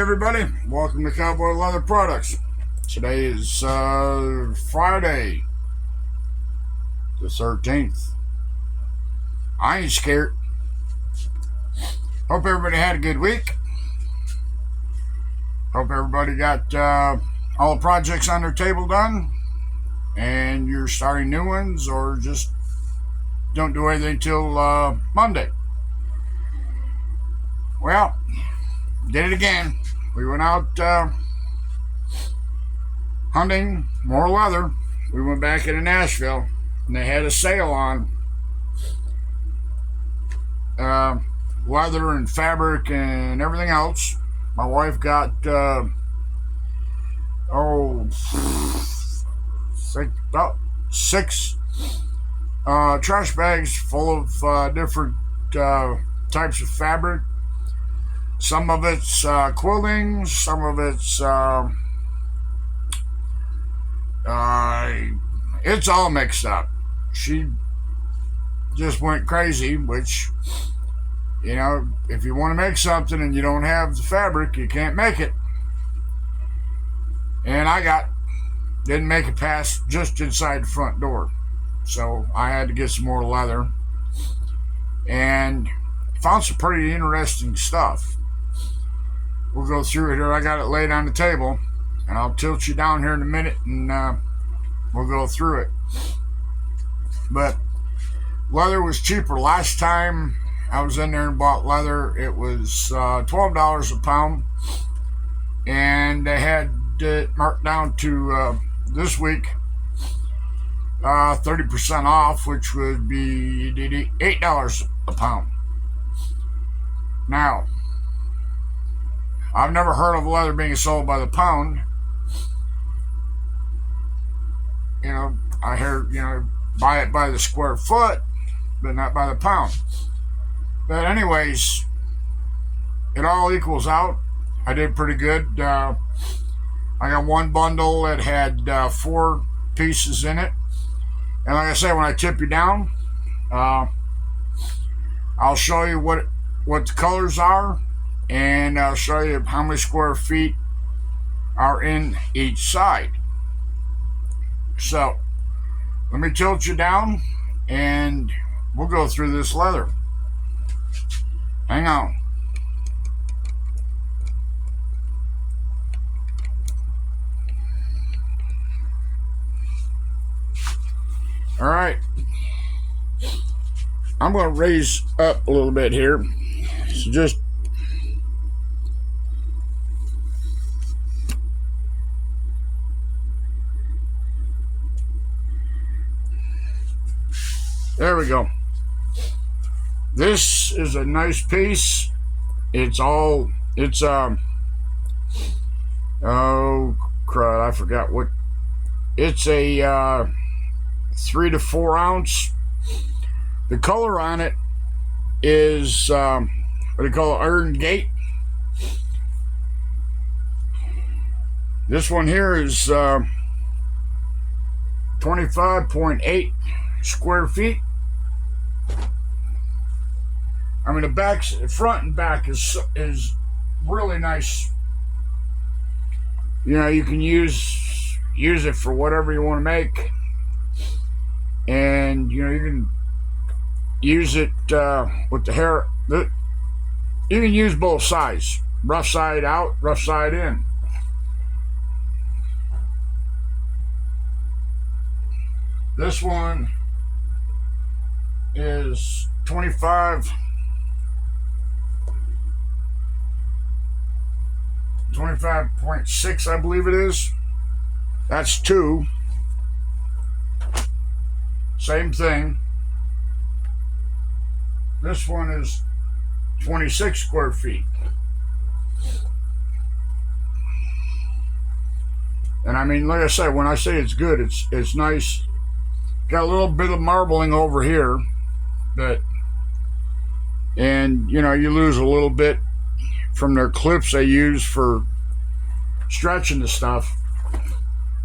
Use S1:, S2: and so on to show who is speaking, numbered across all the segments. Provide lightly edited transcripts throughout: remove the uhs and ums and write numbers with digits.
S1: everybody, welcome to Cowboy Leather Products. Today is Friday the 13th. I ain't scared. Hope everybody had a good week. Hope everybody got all the projects on their table done, and you're starting new ones, or just don't do anything till Monday. Well, did it again. We went out hunting more leather. We went back into Nashville, and they had a sale on leather and fabric and everything else. My wife got about six trash bags full of different types of fabric. Some of it's quilting, some of it's it's all mixed up. She just went crazy, which, you know, if you want to make something and you don't have the fabric, you can't make it. And didn't make it past just inside the front door. So I had to get some more leather and found some pretty interesting stuff. We'll go through it here. I got it laid on the table, and I'll tilt you down here in a minute, and we'll go through it. But leather was cheaper last time I was in there and bought leather. It was $12 a pound, and they had it marked down to this week 30% off, which would be $8 a pound. Now, I've never heard of leather being sold by the pound. You know, I hear, buy it by the square foot, but not by the pound. But anyways, it all equals out. I did pretty good. I got one bundle that had 4 pieces in it. And like I said, when I tip you down, I'll show you what the colors are, and I'll show you how many square feet are in each side. So let me tilt you down, and we'll go through this leather. Hang on. All right, I'm going to raise up a little bit here. So just there we go. This is a nice piece. Oh crud, I forgot what. It's a 3 to 4 ounce. The color on it is what they call Iron Gate. This one here is 25.8 square feet. I mean, the front and back is really nice. You can use it for whatever you want to make. And you can use it with the hair. You can use both sides, rough side out, rough side in. This one is 25.6, I believe it is. That's 2. Same thing. This one is 26 square feet. And I mean, like I said, when I say it's good, it's nice. Got a little bit of marbling over here, and you lose a little bit from their clips they use for stretching the stuff.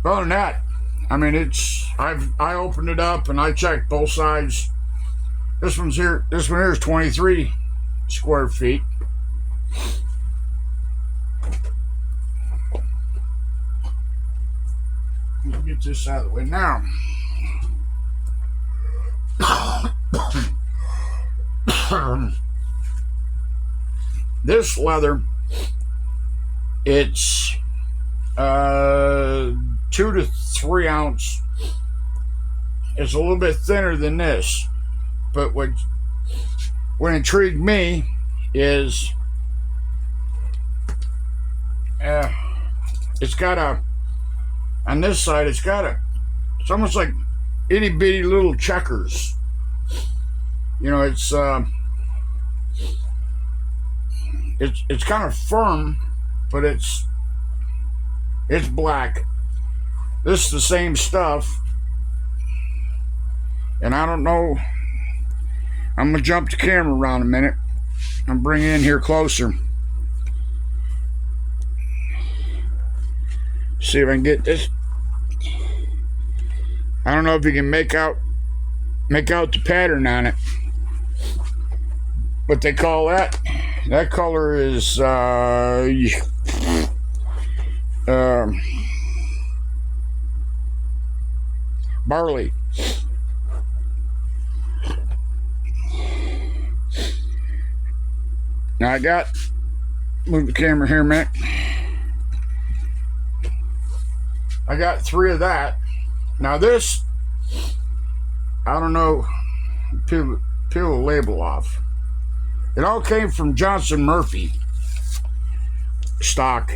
S1: But other than that, I mean, I opened it up and I checked both sides. This one here is 23 square feet. get this out of the way now. This leather, it's 2 to 3 ounce. It's a little bit thinner than this, but what intrigued me is it's got on this side it's it's almost like itty bitty little checkers. You know, it's kind of firm, but it's black. This is the same stuff, and I don't know. I'm gonna jump the camera around a minute and bring it in here closer. See if I can get this. I don't know if you can make out the pattern on it. What they call that color is barley. Now move the camera here a minute. I got 3 of that. Now this, I don't know, peel the label off. It all came from Johnston Murphy stock.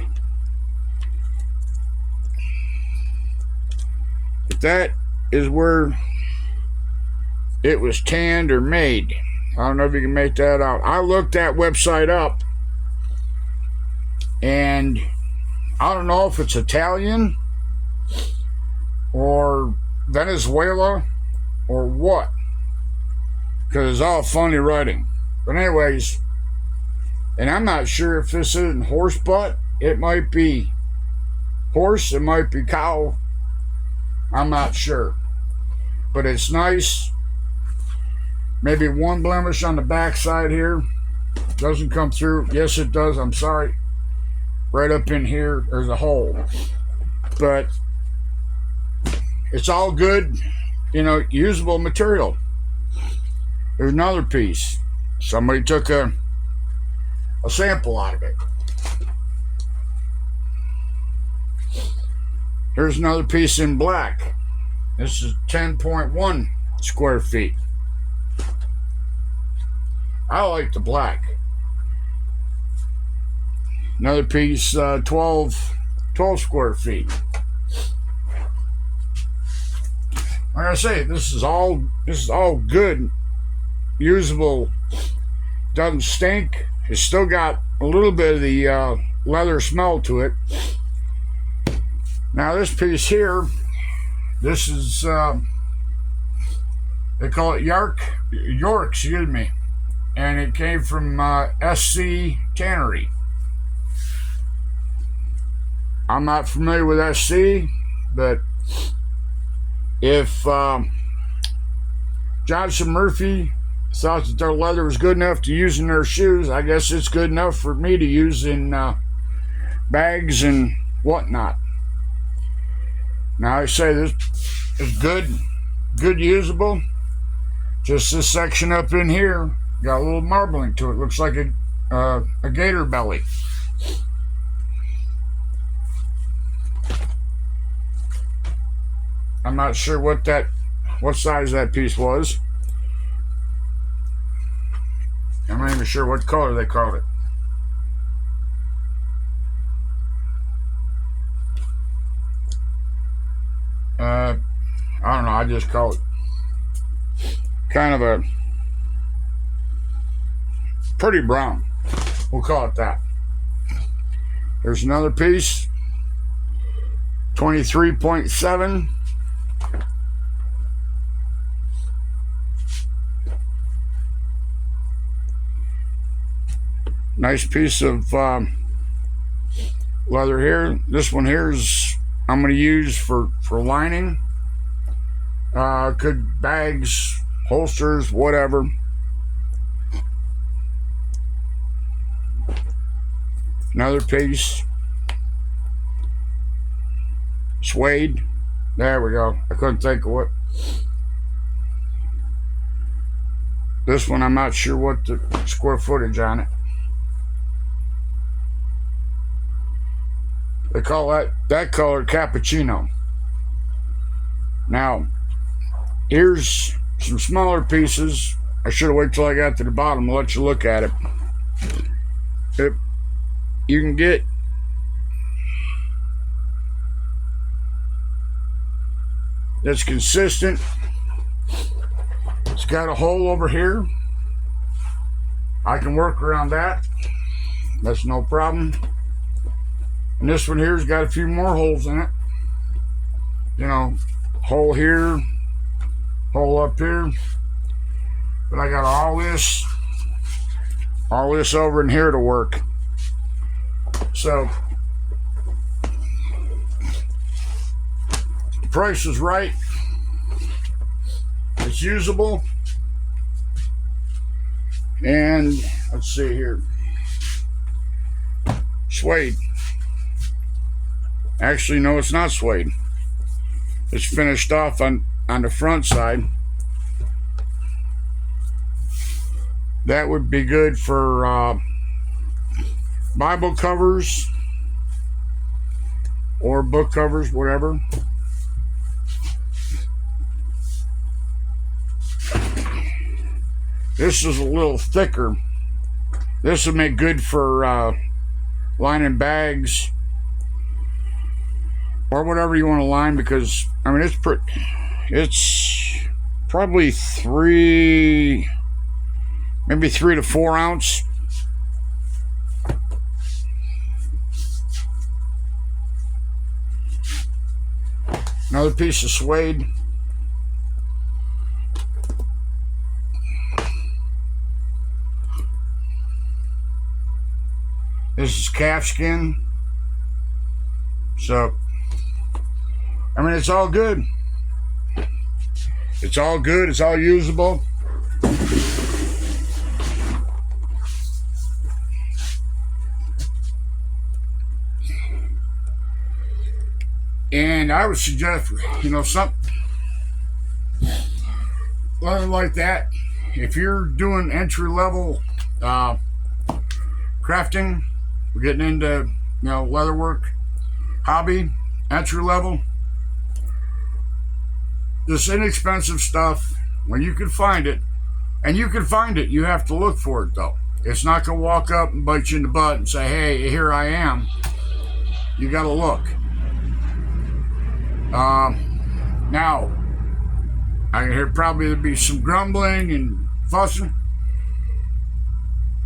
S1: But that is where it was tanned or made. I don't know if you can make that out. I looked that website up, and I don't know if it's Italian or Venezuela or what, because it's all funny writing. But anyways, and I'm not sure if this isn't horse butt. It might be horse, it might be cow. I'm not sure. But it's nice. Maybe one blemish on the back side here. Doesn't come through. Yes, it does. I'm sorry. Right up in here, there's a hole. But it's all good, you know, usable material. There's another piece. Somebody took a sample out of it. Here's another piece in black. This is 10.1 square feet. I like the black. Another piece, 12 square feet. Like I say, this is all good, usable. Doesn't stink. It's still got a little bit of the leather smell to it. Now this piece here, this is they call it York, excuse me, and it came from SC Tannery. I'm not familiar with SC, but if Johnston Murphy thought that their leather was good enough to use in their shoes, I guess it's good enough for me to use in bags and whatnot. Now I say this is good usable. Just this section up in here got a little marbling to it. Looks like a gator belly. I'm not sure what size that piece was. I'm not even sure what color they called it. I don't know. I just call it kind of a pretty brown. We'll call it that. There's another piece. 23.7. Nice piece of leather here. This one here is I'm going to use for lining. Could bags, holsters, whatever. Another piece. Suede. There we go. I couldn't think of what. This one, I'm not sure what the square footage on it. They call that color cappuccino. Now, here's some smaller pieces. I should have waited till I got to the bottom to let you look at it. You can get that's consistent. It's got a hole over here. I can work around that. That's no problem. And this one here's got a few more holes in it. You know, hole here, hole up here. But I got all this over in here to work. So the price is right. It's usable. And let's see here. Suede. Actually, no, it's not suede. It's finished off on the front side. That would be good for Bible covers or book covers, whatever. This is a little thicker. This would make good for lining bags or whatever you want to line, because I mean it's probably maybe 3 to 4 ounce. Another piece of suede. This is calf skin. So, I mean, it's all good. It's all good. It's all usable. And I would suggest, something like that. If you're doing entry level crafting, we're getting into leatherwork hobby, entry level. This inexpensive stuff, when you can find it, and you can find it, you have to look for it though. It's not gonna walk up and bite you in the butt and say, "Hey, here I am." You gotta look. Now, I can hear probably there'd be some grumbling and fussing,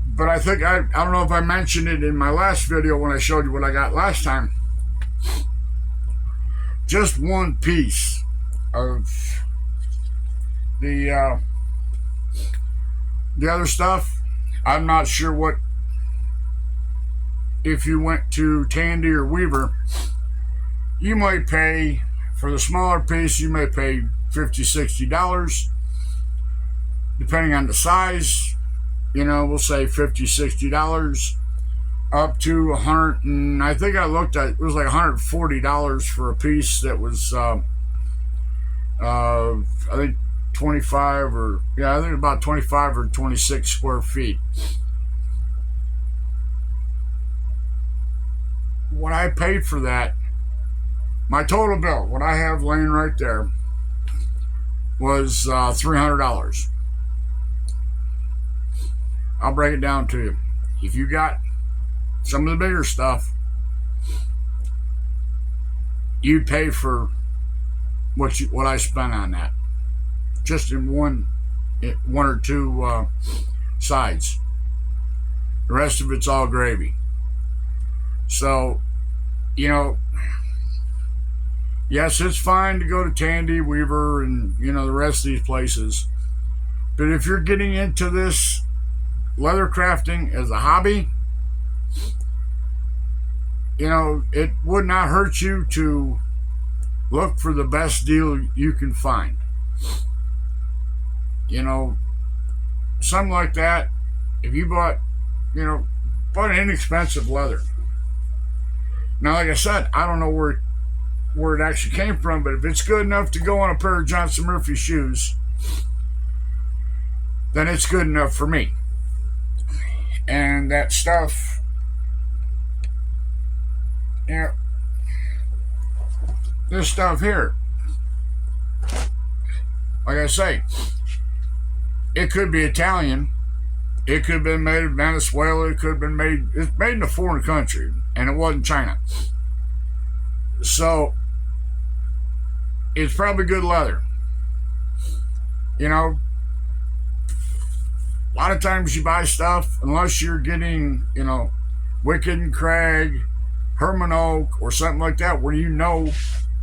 S1: but I think I don't know if I mentioned it in my last video when I showed you what I got last time. Just one piece of the other stuff. I'm not sure what, if you went to Tandy or Weaver, you might pay for the smaller piece, you may pay $50, $60, depending on the size. We'll say $50, $60, up to $100, and I think I looked at it was like $140 for a piece that was I think 25 or I think about 25 or 26 square feet. What I paid for that, my total bill, what I have laying right there, was $300. I'll break it down to you. If you got some of the bigger stuff, you'd pay for what I spent on that, just in one or two sides. The rest of it's all gravy. So, yes, it's fine to go to Tandy, Weaver, and the rest of these places. But if you're getting into this leather crafting as a hobby, it would not hurt you to look for the best deal you can find. Something like that. If you bought an inexpensive leather. Now, like I said, I don't know where it actually came from, but if it's good enough to go on a pair of Johnson Murphy shoes, then it's good enough for me. And that stuff, you know, this stuff here, like I say, it could be Italian. It could have been made in Venezuela. It could have been made, it's made in a foreign country, and it wasn't China. So, it's probably good leather. You know, a lot of times you buy stuff, unless you're getting, you know, Wicked and Craig, Herman Oak, or something like that, where you know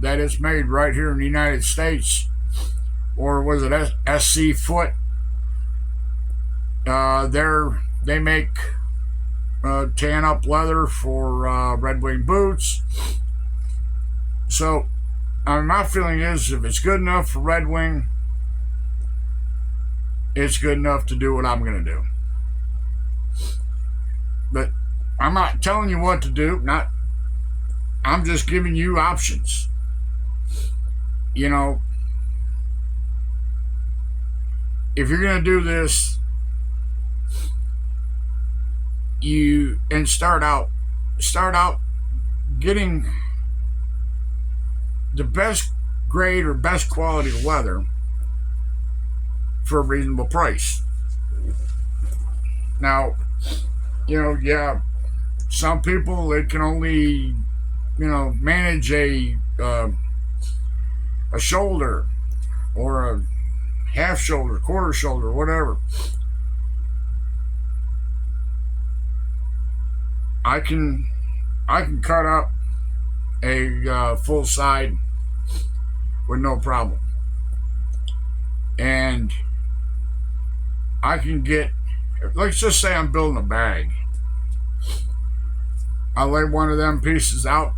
S1: that it's made right here in the United States, or was it SC Foot? They make tan up leather for Red Wing boots. So, my feeling is, if it's good enough for Red Wing, it's good enough to do what I'm going to do. But I'm not telling you what to do. I'm just giving you options. You know, if you're going to do this, start out getting the best grade or best quality leather for a reasonable price. Now, you know, yeah, some people, they can only, you know, manage a shoulder or a half shoulder, quarter shoulder, whatever. I can cut up a full side with no problem, and I can get, let's just say I'm building a bag. I lay one of them pieces out.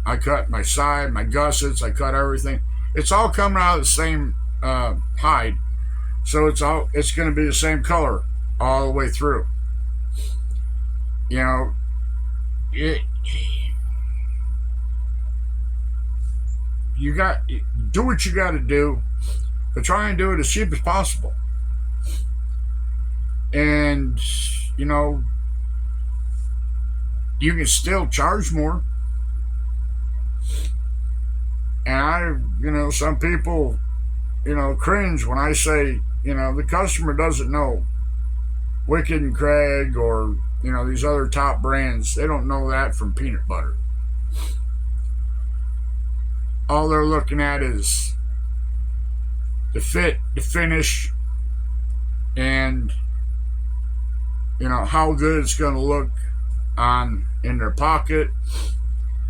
S1: I cut my side, my gussets, I cut everything. It's all coming out of the same hide, so it's going to be the same color all the way through. You know, do what you got to do, but try and do it as cheap as possible. And, you know, you can still charge more. And some people, cringe when I say, the customer doesn't know Wicked and Craig or, these other top brands. They don't know that from peanut butter. All they're looking at is the fit, the finish, and, how good it's going to look in their pocket,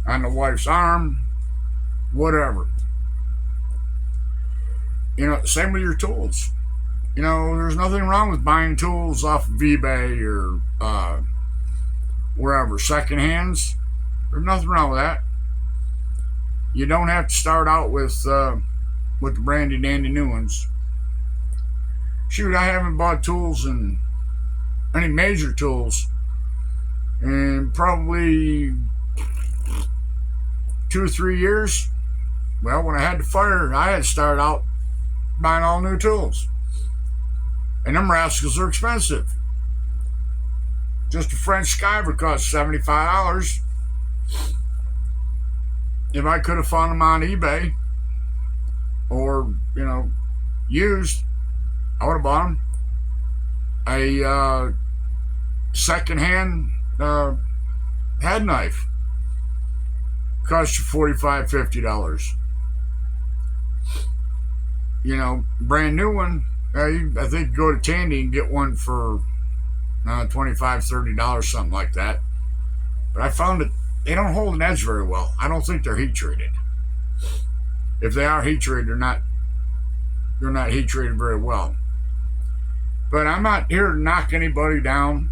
S1: on the wife's arm, whatever. Same with your tools. There's nothing wrong with buying tools off of eBay or wherever, second hands. There's nothing wrong with that. You don't have to start out with the brandy dandy new ones. Shoot, I haven't bought tools in any major tools in probably 2 or 3 years. Well, when I had the fire, I had to start out buying all new tools. And them rascals are expensive. Just a French skiver cost $75. If I could have found them on eBay or, used, I would have bought them. A second-hand head knife cost you $45, $50. Brand new one, I think go to Tandy and get one for $25, $30, something like that. But I found that they don't hold an edge very well. I don't think they're heat treated. If they are heat treated, they're not heat treated very well. But I'm not here to knock anybody down.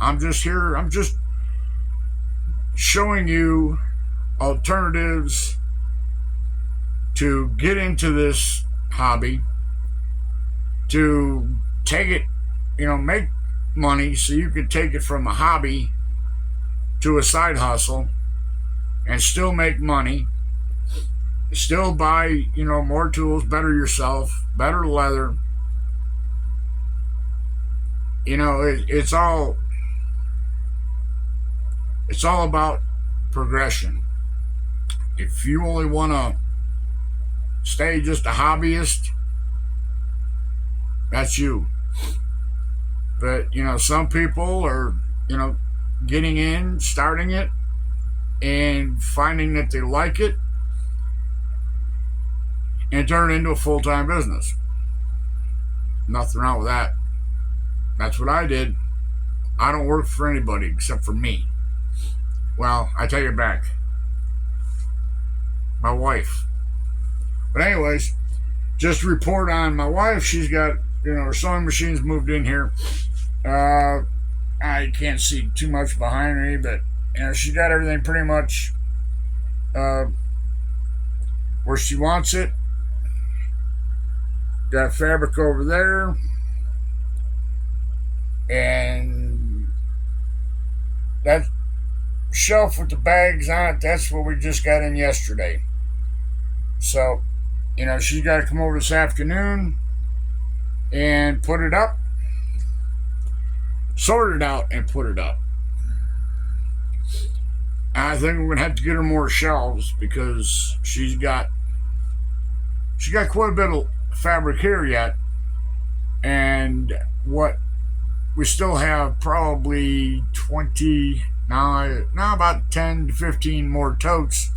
S1: I'm just showing you alternatives to get into this hobby, to take it, make money so you can take it from a hobby to a side hustle and still make money Still buy, more tools, better yourself, better leather. It's all about progression. If you only want to stay just a hobbyist, that's you. But some people are, getting in, starting it, and finding that they like it, and turn it into a full-time business. Nothing wrong with that. That's what I did. I don't work for anybody except for me. Well, I take it back. My wife. But anyways, just to report on my wife. She's got, her sewing machines moved in here. I can't see too much behind me, but she's got everything pretty much where she wants it. Got fabric over there, and that shelf with the bags on it, that's what we just got in yesterday. So, she's got to come over this afternoon and put it up, sort it out, and put it up. I think we're gonna have to get her more shelves because she got quite a bit of fabric here yet, and what we still have probably 20 now about 10 to 15 more totes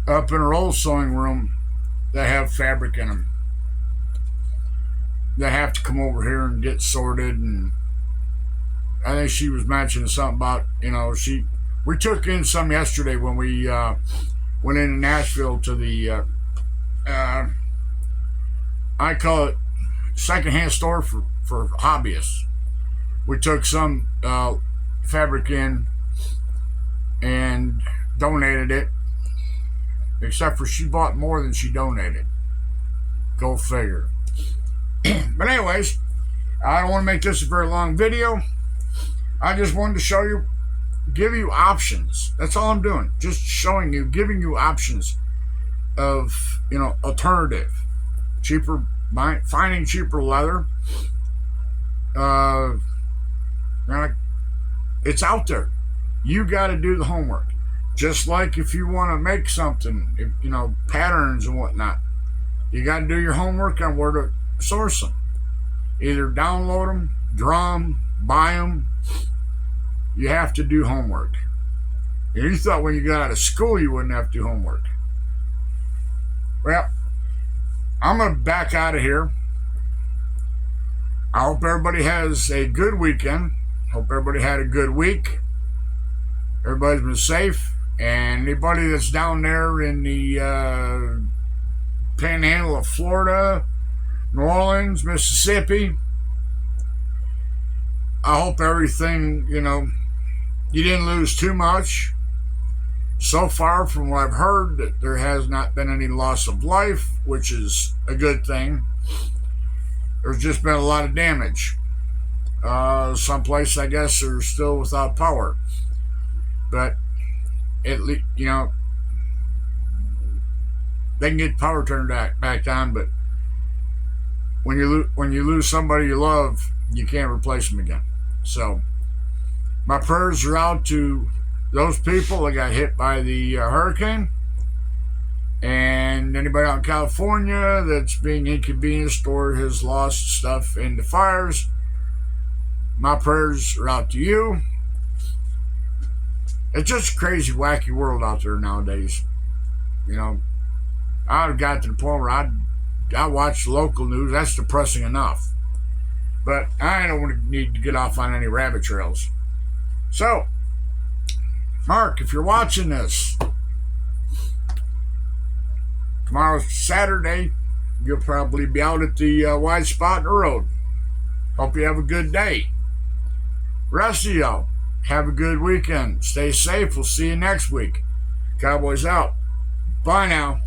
S1: up in her old sewing room that have fabric in them. They have to come over here and get sorted, and I think she was mentioning something about, we took in some yesterday when we went into Nashville to the I call it secondhand store for hobbyists. We took some fabric in and donated it, except for she bought more than she donated. Go figure. But anyways, I don't want to make this a very long video. I just wanted to show you, give you options. That's all I'm doing. Just showing you, giving you options of, alternative, cheaper, finding cheaper leather. It's out there. You got to do the homework. Just like if you want to make something, patterns and whatnot, you got to do your homework on where to source them. Either download them, draw them, buy them. You have to do homework. And you thought when you got out of school you wouldn't have to do homework. Well, I'm going to back out of here. I hope everybody has a good weekend. Hope everybody had a good week. Everybody's been safe. And anybody that's down there in the panhandle of Florida, New Orleans, Mississippi, I hope everything, you didn't lose too much. So far, from what I've heard, that there has not been any loss of life, which is a good thing. There's just been a lot of damage. Some places, I guess, are still without power. But, at least, they can get power turned back on, but when you lose somebody you love, you can't replace them again. So, my prayers are out to those people that got hit by the hurricane, and anybody out in California that's being inconvenienced or has lost stuff in the fires. My prayers are out to you. It's just a crazy, wacky world out there nowadays. I've got to the point where I watch local news. That's depressing enough. But I don't need to get off on any rabbit trails. So, Mark, if you're watching this, tomorrow's Saturday. You'll probably be out at the wide spot in the road. Hope you have a good day. Rest of y'all, have a good weekend. Stay safe. We'll see you next week. Cowboys out. Bye now.